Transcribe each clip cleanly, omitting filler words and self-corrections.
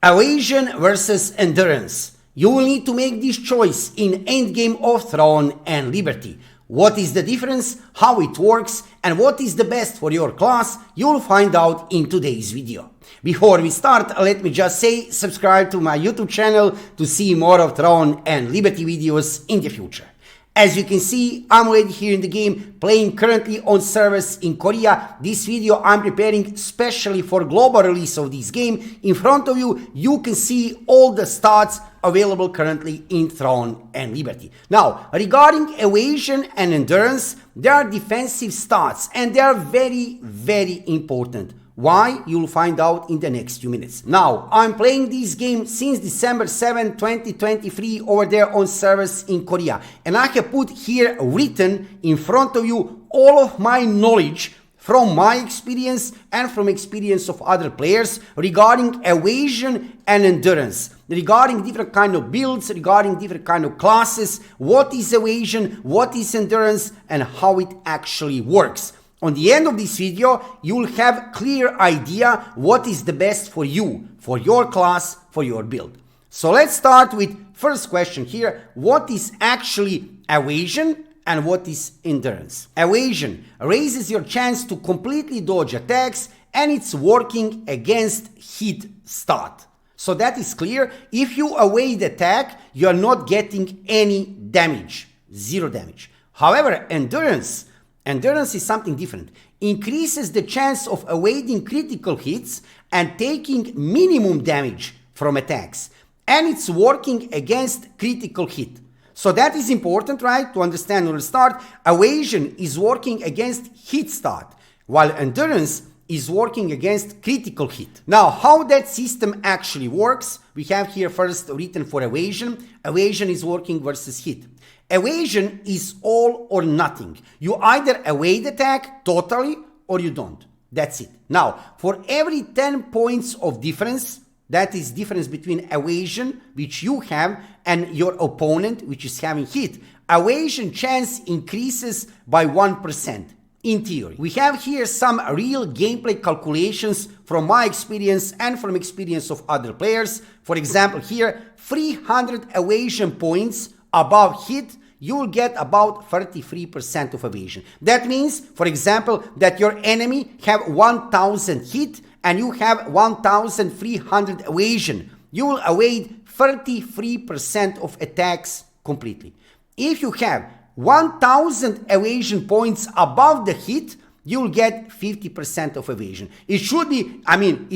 Evasion versus endurance. You will need to make this choice in Endgame of Throne and Liberty. What is the difference, how it works, and what is the best for your class, you'll find out in today's video. Before we start, let me just say, subscribe to my YouTube channel to see more of Throne and Liberty videos in the future. As you can see, I'm already here in the game, playing currently on servers in Korea. This video I'm preparing specially for global release of this game. In front of you, you can see all the stats available currently in Throne and Liberty. Now, regarding evasion and endurance, there are defensive stats and they are very, very important. Why? You'll find out in the next few minutes. Now, I'm playing this game since December 7, 2023 over there on servers in Korea. And I have put here written in front of you all of my knowledge from my experience and from experience of other players regarding evasion and endurance, regarding different kind of builds, regarding different kind of classes, what is evasion, what is endurance, and how it actually works. On the end of this video, you will have clear idea what is the best for you, for your class, for your build. So let's start with first question here. What is actually evasion and what is endurance? Evasion raises your chance to completely dodge attacks and it's working against hit stat. So that is clear. If you evade attack, you are not getting any damage, zero damage. However, endurance is something different. Increases the chance of evading critical hits and taking minimum damage from attacks. And it's working against critical hit. So that is important, right? To understand when we start, evasion is working against hit stat, while endurance is working against critical hit. Now, how that system actually works, we have here first written for evasion. Evasion is working versus hit. Evasion is all or nothing. You either evade attack totally or you don't. That's it. Now, for every 10 points of difference, that is difference between evasion, which you have, and your opponent, which is having hit, evasion chance increases by 1%. In theory, we have here some real gameplay calculations from my experience and from experience of other players. For example, here, 300 evasion points above hit, you will get about 33% of evasion. That means, for example, that your enemy have 1000 hit and you have 1300 evasion. You will evade 33% of attacks completely. If you have 1000 evasion points above the hit, you will get 50% of evasion. It should be,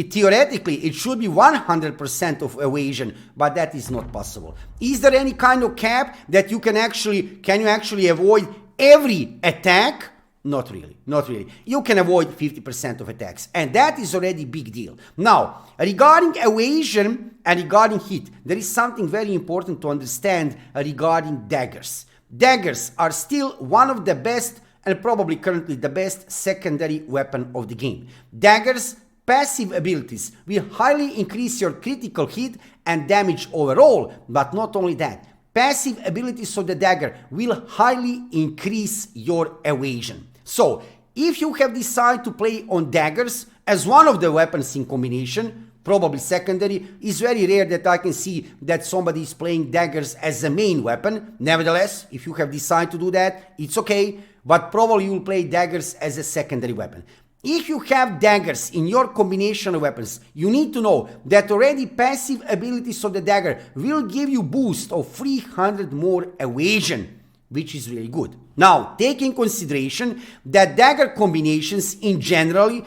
theoretically, it should be 100% of evasion, but that is not possible. Is there any kind of cap that you can you actually avoid every attack? Not really, not really. You can avoid 50% of attacks, and that is already a big deal. Now, regarding evasion and regarding hit, there is something very important to understand regarding daggers. Daggers are still one of the best and probably currently the best secondary weapon of the game. Daggers' passive abilities will highly increase your critical hit and damage overall, but not only that. Passive abilities of the dagger will highly increase your evasion. So, if you have decided to play on daggers as one of the weapons in combination, probably secondary, it's very rare that I can see that somebody is playing daggers as a main weapon. Nevertheless, if you have decided to do that, it's okay, but probably you will play daggers as a secondary weapon. If you have daggers in your combination of weapons, you need to know that already passive abilities of the dagger will give you boost of 300 more evasion, which is really good. Now, take in consideration that dagger combinations in general we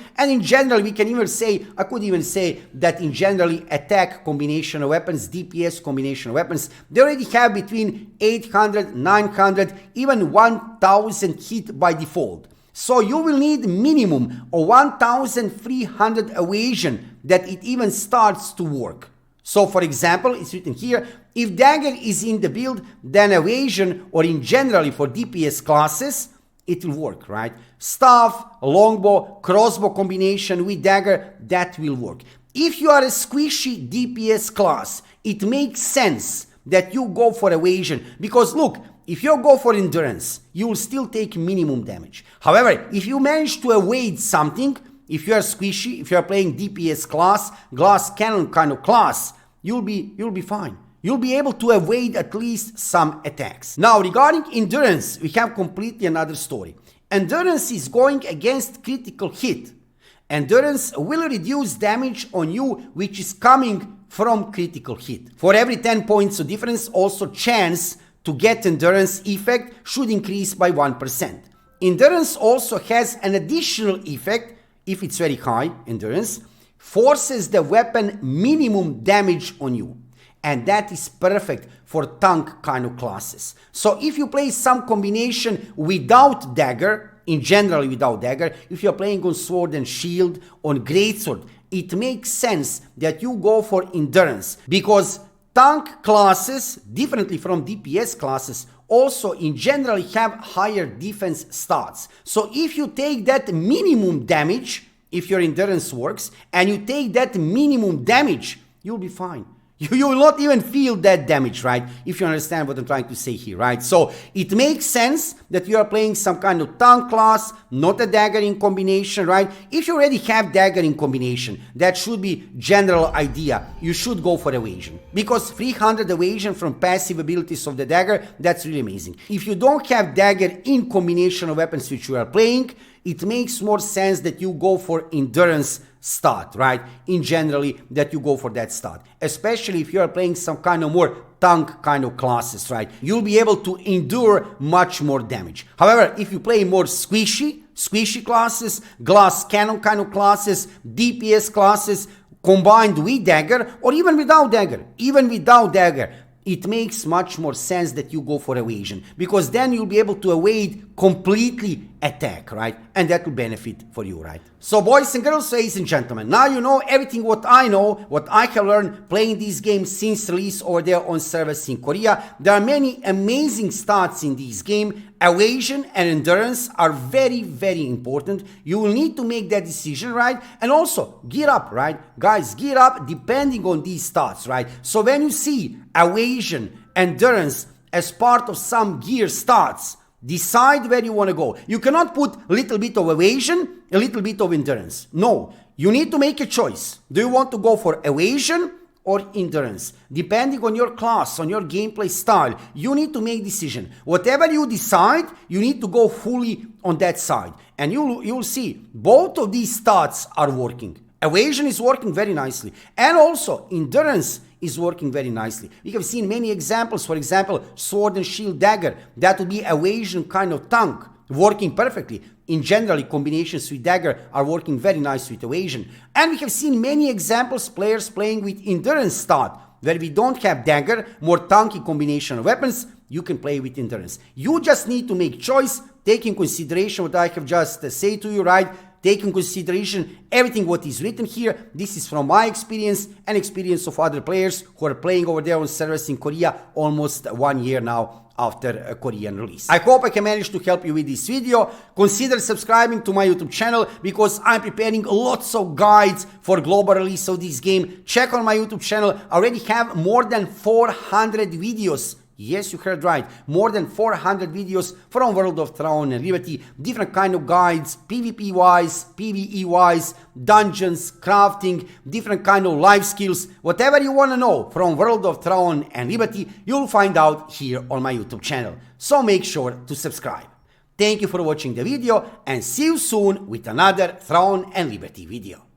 can even say, I could even say that in generally attack combination of weapons, DPS combination of weapons, they already have between 800, 900, even 1000 hit by default. So you will need minimum of 1300 evasion that it even starts to work. So for example, it's written here, if dagger is in the build, then evasion, or in generally for DPS classes, it will work, right? Staff, longbow, crossbow combination with dagger, that will work. If you are a squishy DPS class, it makes sense that you go for evasion, because look, if you go for endurance, you will still take minimum damage. However, if you manage to evade something, if you are squishy, if you are playing DPS class, glass cannon kind of class, you'll be fine. You'll be able to evade at least some attacks. Now, regarding endurance, we have completely another story. Endurance is going against critical hit. Endurance will reduce damage on you which is coming from critical hit. For every 10 points of difference, also chance to get endurance effect should increase by 1%. Endurance also has an additional effect, if it's very high endurance, forces the weapon minimum damage on you. And that is perfect for tank kind of classes. So if you play some combination without dagger, in general without dagger, if you're playing on sword and shield, on greatsword, it makes sense that you go for endurance, because tank classes, differently from DPS classes, also in general have higher defense stats. So if you take that minimum damage, if your endurance works, and you take that minimum damage, you'll be fine. You will not even feel that damage, right? If you understand what I'm trying to say here, right? So it makes sense that you are playing some kind of tank class, not a dagger in combination, right? If you already have dagger in combination, that should be general idea. You should go for evasion, because 300 evasion from passive abilities of the dagger, that's really amazing. If you don't have dagger in combination of weapons which you are playing, it makes more sense that you go for endurance stat, right? In generally, that you go for that stat, especially if you are playing some kind of more tank kind of classes, right? You'll be able to endure much more damage. However, if you play more squishy classes, glass cannon kind of classes, DPS classes, combined with dagger, or even without dagger, it makes much more sense that you go for evasion, because then you'll be able to evade completely attack, right? And that will benefit for you, right? So boys and girls, ladies and gentlemen, now you know everything what I know, what I have learned playing these games since release over there on servers in Korea. There are many amazing stats in this game. Evasion and endurance are very, very important. You will need to make that decision, right? And also gear up, right? Guys, gear up depending on these stats, right? So when you see evasion, endurance as part of some gear stats, decide where you want to go. You cannot put a little bit of evasion, a little bit of endurance. No, you need to make a choice. Do you want to go for evasion or endurance? Depending on your class, on your gameplay style, you need to make decision. Whatever you decide, you need to go fully on that side. And you'll see both of these stats are working. Evasion is working very nicely, and also endurance is working very nicely. We have seen many examples. For example, sword and shield dagger, that would be evasion kind of tank, working perfectly. In general, combinations with dagger are working very nice with evasion. And we have seen many examples, players playing with endurance stat, where we don't have dagger, more tanky combination of weapons, you can play with endurance. You just need to make choice, take in consideration what I have just said to you, right? Take in consideration everything what is written here. This is from my experience and experience of other players who are playing over there on servers in Korea almost 1 year now after a Korean release. I hope I can manage to help you with this video. Consider subscribing to my YouTube channel, because I'm preparing lots of guides for global release of this game. Check on my YouTube channel. I already have more than 400 videos. Yes, you heard right. More than 400 videos from World of Throne and Liberty, different kind of guides, PvP-wise, PvE-wise, dungeons, crafting, different kind of life skills. Whatever you want to know from World of Throne and Liberty, you'll find out here on my YouTube channel. So make sure to subscribe. Thank you for watching the video, and see you soon with another Throne and Liberty video.